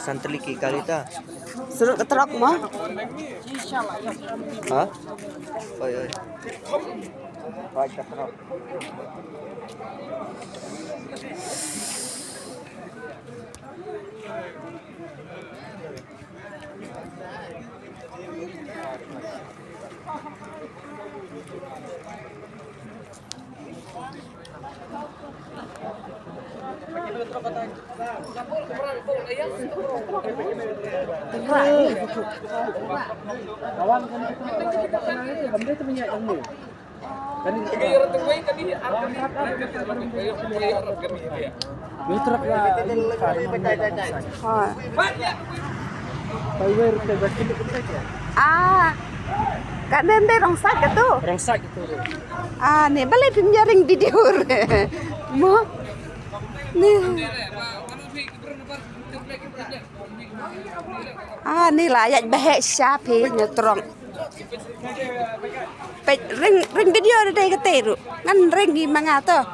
Kawasan Teliki kali ta. Surut ke truk mo? Ha? Oy oy. Ay, katrok. Kawan kan itu benda itu punya ilmu. Kan truk lah. Ah, kanan deh rongsak itu. Rongsak itu. Ah, nih balik penjaring video. Mo, nih. Ah, nih layak bahek siapa nyetrong. Ring video ada deh keteru. Kan ring gimana tuh?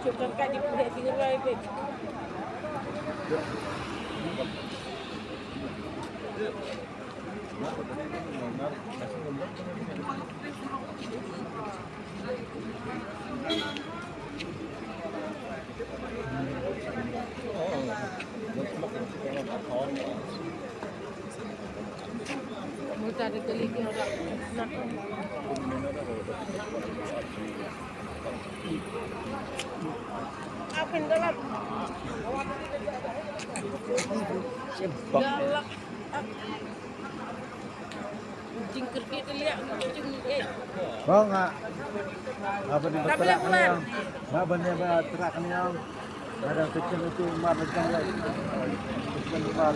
Chụp cạnh đi để thì người về. Mau cari teliti orang nak. Akin dalam. Galak. Jingkir kita lihat kucing ni. Oh enggak. Apa di terak ni yang? Enggak benar terak ni yang. Ada kecil itu mar macam lagi. Kecil mar.